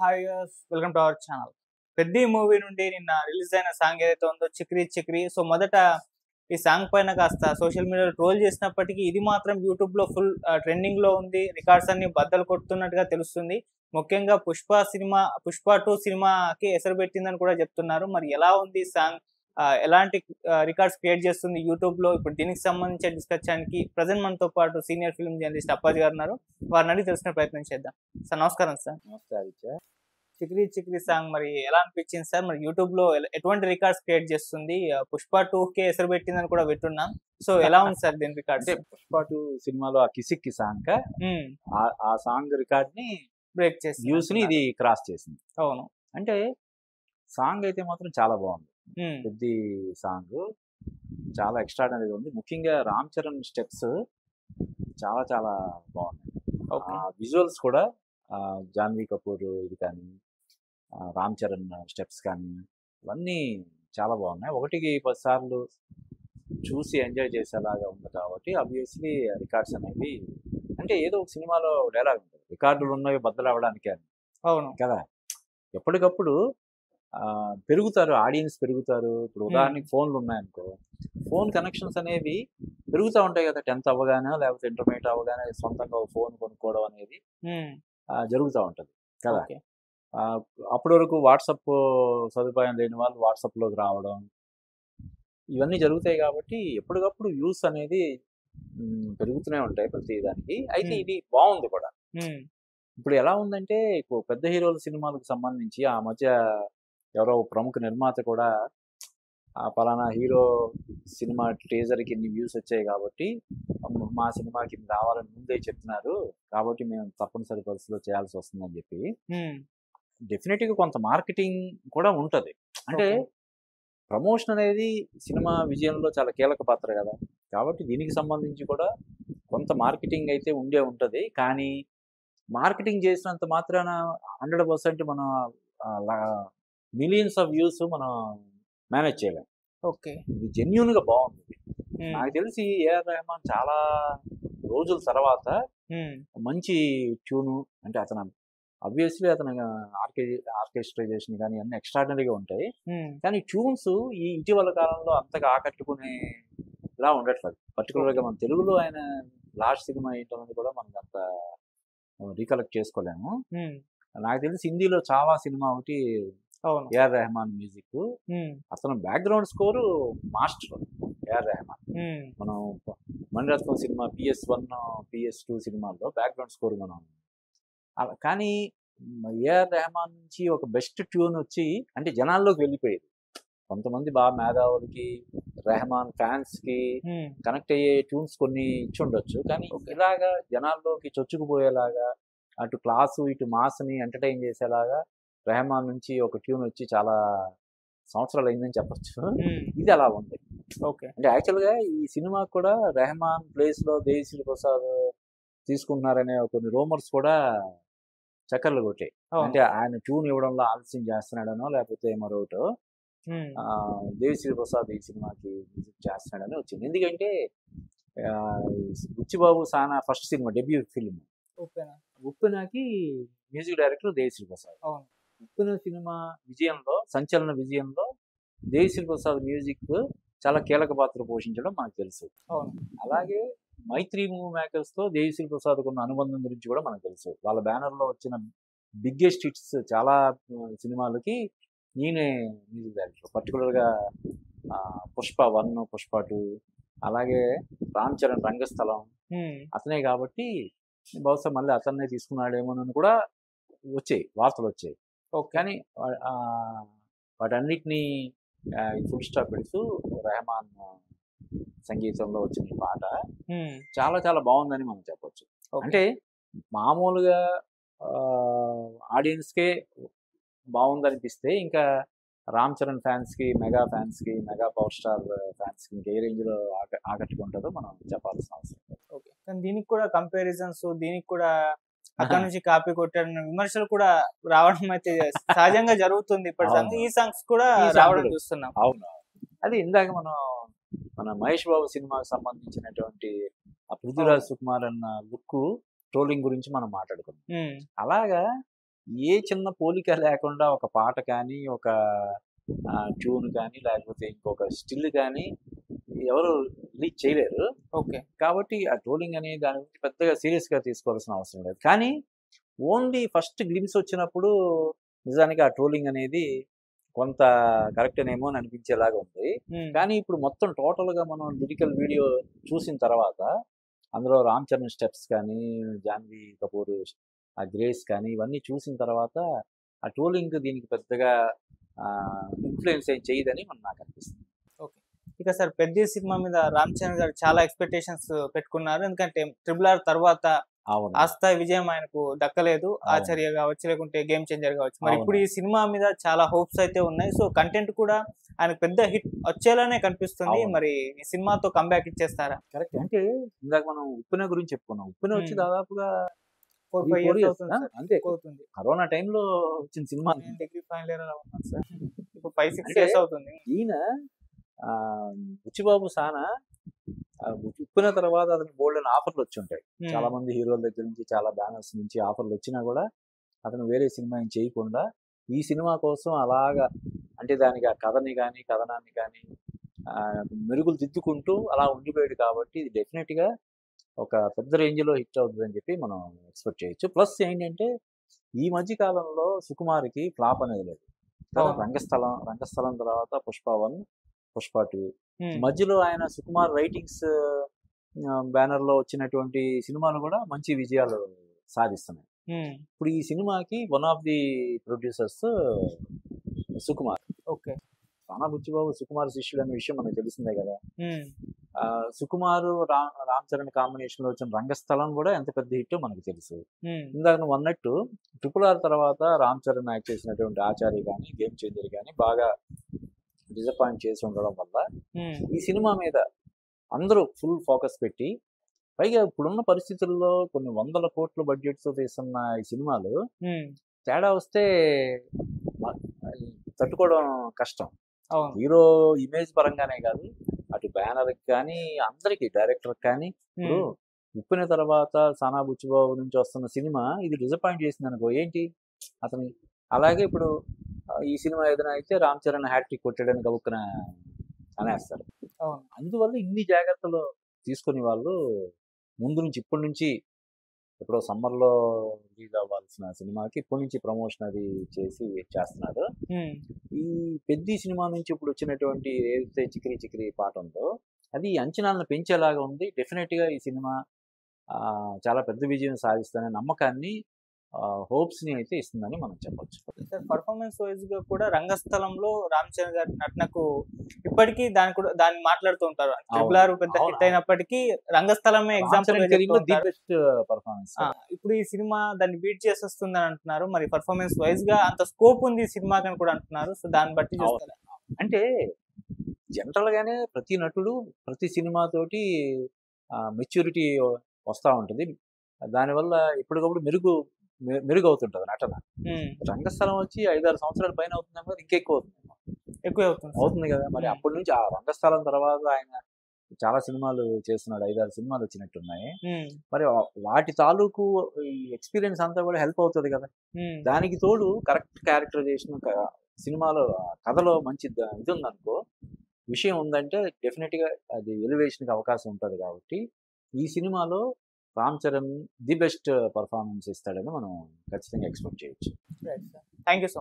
Hi welcome to our channel. 'Peddi' movie నుండి నిన్న release అయిన సాంగ్ ఏదైతే ఉందో 'చిక్రీ చిక్రీ'. సో మొదట ఈ సాంగ్ పైన కాస్త సోషల్ మీడియాలో ట్రోల్ చేసినప్పటికీ ఇది మాత్రం యూట్యూబ్‌లో ఫుల్ ట్రెండింగ్‌లో ఉంది. రికార్డ్స్ అన్ని బద్దలు కొడుతున్నట్టుగా తెలుస్తుంది. ముఖ్యంగా 'పుష్ప 2' సినిమాకి ఎసరు పెట్టిందని కూడా చెప్తున్నారు. మరి ఎలా ఉంది ఈ సాంగ్? ఎలాంటి రికార్డ్స్ క్రియేట్ చేస్తుంది యూట్యూబ్‌లో? ఇప్పుడు దీనికి సంబంధించి డిస్కస్ చేయడానికి ప్రెజెంట్ మనతో పాటు సీనియర్ ఫిల్మ్ జర్నలిస్ట్ అప్పాజీ గారు ఉన్నారు. వారిని అడిగి తెలుసుకునే ప్రయత్నం చేద్దాం. సార్ నమస్కారం సార్. నమస్తే ఆదిత్య. 'చిక్రీ చిక్రీ' సాంగ్ మరి ఎలా అనిపించింది సార్? మరి యూట్యూబ్‌లో ఎటువంటి రికార్డ్స్ క్రియేట్ చేస్తుంది? 'పుష్ప 2'కే ఎసరు పెట్టిందని కూడా వింటున్నాం. సో ఎలా ఉంది సార్ దీని రికార్డ్స్? అంటే 'పుష్ప 2' సినిమాలో ఆ కిసిక్కి సాంగ్ హ్మ్. ఆ సాంగ్ రికార్డ్ ని బ్రేక్ చేసింది. వ్యూస్ ని ఇది క్రాస్ చేసింది. అవును. అంటే సాంగ్ అయితే మాత్రం చాలా బాగుంది. హ్మ్. పెద్ది సాంగ్ చాలా ఎక్స్ట్రాడినరీగా ఉంది. ముఖ్యంగా రామ్ చరణ్ స్టెప్స్ చాలా చాలా బాగున్నాయి. ఓకే. విజువల్స్ కూడా జాన్వీ కపూర్ ఇది కానీ రామ్ చరణ్ స్టెప్స్ కానీ ఇవన్నీ చాలా బాగున్నాయి. 1కి 10 సార్లు చూసి ఎంజాయ్ చేసేలాగా ఉంది కాబట్టి ఆబ్వియస్లీ రికార్డ్స్ అనేవి అంటే ఏదో ఒక సినిమాలో డైలాగ్ ఉంటుంది, రికార్డులు ఉన్నవి బద్దలు అవ్వడానికి అని అవును. కదా. ఎప్పటికప్పుడు పెరుగుతారు, ఆడియన్స్ పెరుగుతారు. ఇప్పుడు ఉదాహరణకి ఫోన్లు ఉన్నాయనుకో, ఫోన్ కనెక్షన్స్ అనేవి పెరుగుతూ ఉంటాయి కదా. 10th అవ్వగానే లేకపోతే ఇంటర్మీడియట్ అవ్వగానే సొంతంగా ఒక ఫోన్ కొనుక్కోవడం అనేది జరుగుతూ ఉంటుంది కదా. ఓకే. అప్పటి వరకు వాట్సాప్ సదుపాయం లేని వాళ్ళు వాట్సాప్లోకి రావడం ఇవన్నీ జరుగుతాయి కాబట్టి ఎప్పటికప్పుడు వ్యూస్ అనేది పెరుగుతూనే ఉంటాయి ప్రతి దానికి. అయితే ఇది బాగుంది కూడా. ఇప్పుడు ఎలా ఉందంటే ఇప్పుడు పెద్ద హీరోల సినిమాలకు సంబంధించి ఆ మధ్య ఎవరో ప్రముఖ నిర్మాత కూడా పలానా హీరో సినిమా టీజర్కి ఇన్ని వ్యూస్ వచ్చాయి కాబట్టి మా సినిమాకి ఇన్ని రావాలని ముందే చెప్తున్నారు కాబట్టి మేము తప్పనిసరి పరిస్థితిలో చేయాల్సి వస్తుందని చెప్పి డెఫినెట్గా కొంత మార్కెటింగ్ కూడా ఉంటుంది. అంటే ప్రమోషన్ అనేది సినిమా విజయంలో చాలా కీలక పాత్ర కదా. కాబట్టి దీనికి సంబంధించి కూడా కొంత మార్కెటింగ్ అయితే ఉంటుంది. కానీ మార్కెటింగ్ చేసినంత మాత్రాన 100% మనం మిలియన్స్ ఆఫ్ వ్యూస్ మనం మేనేజ్ చేయలేం. ఓకే. ఇది జెన్యున్గా బాగుంది. నాకు తెలిసి ఏఆర్ రెహమాన్ చాలా రోజుల తర్వాత మంచి ట్యూను, అంటే అతను ఆబ్వియస్లీ అతను ఆర్కెస్ట్రైజేషన్ కానీ అన్ని ఎక్స్ట్రాడినరీగా ఉంటాయి. కానీ ట్యూన్స్ ఈ ఇటీవల కాలంలో అంతగా ఆకట్టుకునేలా ఉండట్లేదు. పర్టికులర్గా మన తెలుగులో ఆయన లాస్ట్ సినిమా ఏంటన్నది కూడా మనకు అంత రీకలెక్ట్ చేసుకోలేము. నాకు తెలిసి హిందీలో చాలా సినిమా ఒకటి ఏఆర్ రెహమాన్ మ్యూజిక్, అతను background score master A R Rahman. మనం మణిరత్నం సినిమా PS1 PS2 సినిమాల్లో బ్యాక్గ్రౌండ్ స్కోర్ మనం కానీ ఏఆర్ రెహమాన్ నుంచి ఒక బెస్ట్ ట్యూన్ వచ్చి అంటే జనాల్లోకి వెళ్ళిపోయేది. కొంతమంది బాగా మేధావులకి రెహమాన్ ఫ్యాన్స్కి కనెక్ట్ అయ్యే ట్యూన్స్ కొన్ని ఇచ్చి ఉండొచ్చు. కానీ ఇలాగా జనాల్లోకి చొచ్చుకుపోయేలాగా అటు క్లాసు ఇటు మాస్ని ఎంటర్టైన్ చేసేలాగా రెహమాన్ నుంచి ఒక ట్యూన్ వచ్చి చాలా సంవత్సరాలు అయిందని చెప్పచ్చు. ఇది అలా ఉంది. ఓకే. అంటే యాక్చువల్గా ఈ సినిమా కూడా రెహమాన్ ప్లేస్లో దేవిశ్రీ ప్రసాద్ తీసుకుంటున్నారనే కొన్ని రూమర్స్ కూడా చక్కర్లు కొట్టాయి. అంటే ఆయన ట్యూన్ ఇవ్వడంలో ఆలస్యం చేస్తున్నాడనో లేకపోతే మరొకటో దేవిశ్రీ ప్రసాద్ ఈ సినిమాకి మ్యూజిక్ చేస్తున్నాడని వచ్చింది. ఎందుకంటే Buchibabu Sana first cinema debut film ఉప్పెనకి music director Devi Sri Prasad. Uppena cinema విజయంలో, సంచలన విజయంలో దేవిశ్రీ ప్రసాద్ మ్యూజిక్ చాలా కీలక పాత్ర పోషించడం మనకు తెలుసు. అలాగే మైత్రి మూవీ మేకర్స్తో దేవిశ్రీ ప్రసాద్ ఉన్న అనుబంధం గురించి కూడా మనకు తెలుసు. వాళ్ళ బ్యానర్లో వచ్చిన బిగ్గెస్ట్ హిట్స్ చాలా సినిమాలకి ఈయనే మ్యూజిక్ డైరెక్టర్. పర్టికులర్గా పుష్ప 1, పుష్ప 2, అలాగే రామ్ చరణ్ రంగస్థలం అతనే కాబట్టి బహుశా మళ్ళీ అతన్నే తీసుకున్నాడేమోనని కూడా వార్తలు వచ్చాయి. కానీ వాటన్నిటినీ ఫుల్ స్టాప్ పెడుతూ రెహమాన్ సంగీతంలో వచ్చిన ఈ పాట చాలా చాలా బాగుందని మనం చెప్పొచ్చు. అంటే మామూలుగా ఆడియన్స్కే బాగుందనిపిస్తే ఇంకా రామ్ చరణ్ ఫ్యాన్స్కి, మెగా పవర్ స్టార్ ఫ్యాన్స్కి ఇంకా ఏ రేంజ్లో ఆకట్టుకుంటుందో మనం చెప్పాల్సిన అవసరం. ఓకే. కానీ దీనికి కూడా కంపారిజన్స్, దీనికి కూడా అక్కడ నుంచి కాపీ కొట్టాడన్న విమర్శలు కూడా రావడం అయితే సహజంగా జరుగుతుంది. ఇప్పటి ఈ సాంగ్స్ కూడా రావడం చూస్తున్నాం. అవును. అది ఇందాక మన మహేష్ బాబు సినిమాకి సంబంధించినటువంటి ఆ పృథ్వీరాజ్ సుకుమార్ అన్న లుక్ ట్రోలింగ్ గురించి మనం మాట్లాడుకున్నాం. అలాగా ఏ చిన్న పోలిక లేకుండా ఒక పాట కానీ, ఒక ట్యూన్ కానీ, లేకపోతే ఇంకొక స్టిల్ కానీ ఎవరు రిలీజ్ చేయలేరు. ఓకే. కాబట్టి ఆ ట్రోలింగ్ అనే దాని గురించి పెద్దగా సీరియస్‌గా తీసుకోవాల్సిన అవసరం లేదు. కానీ ఓన్లీ ఫస్ట్ గ్లింప్స్ వచ్చినప్పుడు నిజానికి ఆ ట్రోలింగ్ అనేది కొంత కరెక్టేనేమో అని అనిపించేలాగా ఉంది. కానీ ఇప్పుడు మొత్తం టోటల్‌గా మనం లిరికల్ వీడియో చూసిన తర్వాత అందులో రామ్ చరణ్ స్టెప్స్ కానీ, జాన్వీ కపూర్ ఆ గ్రేస్ కానీ ఇవన్నీ చూసిన తర్వాత ఆ ట్రోలింగ్ దీనికి పెద్దగా ఇన్‌ఫ్లుయెన్స్ ఏం చేయదని నాకు అనిపిస్తుంది. ఓకే. ఇక సార్ 'పెద్ది' సినిమా మీద రామ్ చరణ్ గారు చాలా ఎక్స్‌పెక్టేషన్స్ పెట్టుకున్నారు. ఎందుకంటే 'ట్రిపుల్ ఆర్' తర్వాత అవును. ఆ స్థాయి విజయం ఆయనకు దక్కలేదు. అవును. 'ఆచార్య' గావచ్చు, లేకుంటే 'గేమ్ చేంజర్' గావచ్చు. మరి ఇప్పుడు అవును. ఈ సినిమా మీద చాలా హోప్స్ అయితే ఉన్నాయి. సో కంటెంట్ కూడా ఆయనకు పెద్ద హిట్ వచ్చేలానే కనిపిస్తుంది. అవును. మరి ఈ సినిమాతో కంబ్యాక్ ఇచ్చేస్తారా? కరెక్ట్. అంటే ఇందాక మనం 'ఉప్పెన' గురించి చెప్పుకున్నాం. 'ఉప్పెన' వచ్చి దాదాపుగా 4, 3, 5 4 ఇయర్స్ ఇయర్స్ అవుతుంది సార్. అంతే. ఎక్కువ అవుతుంది. కరోనా టైంలో వచ్చిన సినిమా. నేను డిగ్రీ ఫైనల్ ఇయర్ అలా ఉన్నాను సార్. ఇప్పుడు 5, 6 అంటే ఇయర్స్ అవుతుంది. ఈయన బుచ్చిబాబు సాన ఉప్పిన తర్వాత అతనికి బోల్డెన్ ఆఫర్లు వచ్చి ఉంటాయి. చాలా మంది హీరోల దగ్గర నుంచి, చాలా బ్యానర్స్ నుంచి ఆఫర్లు వచ్చినా కూడా అతను వేరే సినిమా ఏం చేయకుండా ఈ సినిమా కోసం అలాగా అంటే దానికి ఆ కథని కానీ, కథనాన్ని కానీ మెరుగులు దిద్దుకుంటూ అలా ఉండిపోయాడు కాబట్టి ఇది డెఫినెట్గా ఒక పెద్ద రేంజ్లో హిట్ అవుతుందని చెప్పి మనం ఎక్స్పెక్ట్ చేయొచ్చు. ప్లస్ ఏంటంటే ఈ మధ్య కాలంలో సుకుమార్కి ఫ్లాప్ అనేది లేదు. రంగస్థలం తర్వాత పుష్ప 1, పుష్ప 2 మధ్యలో ఆయన సుకుమార్ రైటింగ్స్ బ్యానర్ లో వచ్చినటువంటి సినిమాలు కూడా మంచి విజయాలు సాధిస్తున్నాయి. ఇప్పుడు ఈ సినిమాకి one of the producers Sukumar. Okay. Rana Buchibabu Sukumar శిష్యుడు అనే విషయం మనకు తెలిసిందే కదా. సుకుమార్ రామ్ చరణ్ కాంబినేషన్ లో వచ్చిన రంగస్థలం కూడా ఎంత పెద్ద హిట్ మనకు తెలుసు. ఇందాక నువ్వు అన్నట్టు 6RR తర్వాత రామ్ చరణ్ యాక్ట్ చేసినటువంటి ఆచార్య కానీ, గేమ్ చేంజర్ కానీ బాగా డిసప్పాయింట్ చేసి ఉండడం వల్ల ఈ సినిమా మీద అందరూ ఫుల్ ఫోకస్ పెట్టి, పైగా ఇప్పుడున్న పరిస్థితుల్లో కొన్ని 100 కోట్ల బడ్జెట్స్ తీస్తున్న ఈ సినిమాలు తేడా వస్తే తట్టుకోవడం కష్టం. హీరో ఇమేజ్ పరంగానే కాదు, అటు బ్యానర్ కానీ అందరికి, డైరెక్టర్ కానీ. ఇప్పుడు ఉప్పిన తర్వాత సానా బుచ్చిబాబు నుంచి వస్తున్న సినిమా ఇది డిసప్పాయింట్ చేసింది అనుకో, ఏంటి అతని అలాగే ఇప్పుడు ఈ సినిమా ఏదైనా అయితే రామ్ చరణ్ హ్యాట్రిక్ కొట్టడానికి గబుక్కున అనేస్తారు. అందువల్ల ఇన్ని జాగ్రత్తలు తీసుకుని వాళ్ళు ముందు నుంచి ఇప్పటి నుంచి ఎప్పుడో సమ్మర్లో రిలీజ్ అవ్వాల్సిన సినిమాకి ఇప్పటి నుంచి ప్రమోషన్ అది చేస్తున్నారు. ఈ పెద్ద సినిమా నుంచి ఇప్పుడు వచ్చినటువంటి ఏదైతే చిక్రీ చిక్రీ పాట ఉందో అది అంచనాలను పెంచేలాగా ఉంది. డెఫినెట్గా ఈ సినిమా చాలా పెద్ద విజయం సాధిస్తుందనే నమ్మకాన్ని, హోప్స్ ని అయితే ఇస్తుందని మనం చెప్పొచ్చు. పర్ఫార్మెన్స్ వైజ్ గా కూడా రంగస్థలంలో రామ్ చరణ్ గారి నటనకు ఇప్పటికీ దాన్ని మాట్లాడుతూ ఉంటారు. 6RR పెద్ద హిట్ అయినప్పటికీ రంగస్థలమే ఎగ్జాంపుల్ గా చెప్తారు. ఇప్పుడు ఈ సినిమా దాన్ని బీట్ చేసేస్తుంది అని అంటున్నారు. మరి పర్ఫార్మెన్స్ వైజ్ గా అంత స్కోప్ ఉంది ఈ సినిమాకి అని కూడా అంటున్నారు. సో దాన్ని బట్టి చూస్తారా? అంటే జనరల్ గానే ప్రతి నటుడు ప్రతి సినిమాతోటి మెచ్యూరిటీ వస్తూ ఉంటుంది. దానివల్ల ఎప్పటికప్పుడు మెరుగవుతుంటది నటన. రంగస్థలం వచ్చి 5-6 సంవత్సరాల పైన అవుతుందేమో, ఇంకెక్కువ అవుతుంది కదా. మరి అప్పటి నుంచి ఆ రంగస్థలం తర్వాత ఆయన చాలా సినిమాలు చేస్తున్నాడు, 5-6 సినిమాలు వచ్చినట్టున్నాయి. మరి వాటి తాలూకు ఈ ఎక్స్పీరియన్స్ అంతా కూడా హెల్ప్ అవుతుంది కదా. దానికి తోడు కరెక్ట్ క్యారెక్టరైజేషన్ సినిమాలో కథలో మంచి ఇది ఉందనుకో, విషయం ఉందంటే డెఫినెట్గా అది ఎలివేషన్కి అవకాశం ఉంటుంది. కాబట్టి ఈ సినిమాలో Ram Charan the best performance ఇస్తాడని మనం ఖచ్చితంగా ఎక్స్పెక్ట్ చేయొచ్చు. Thank you so much.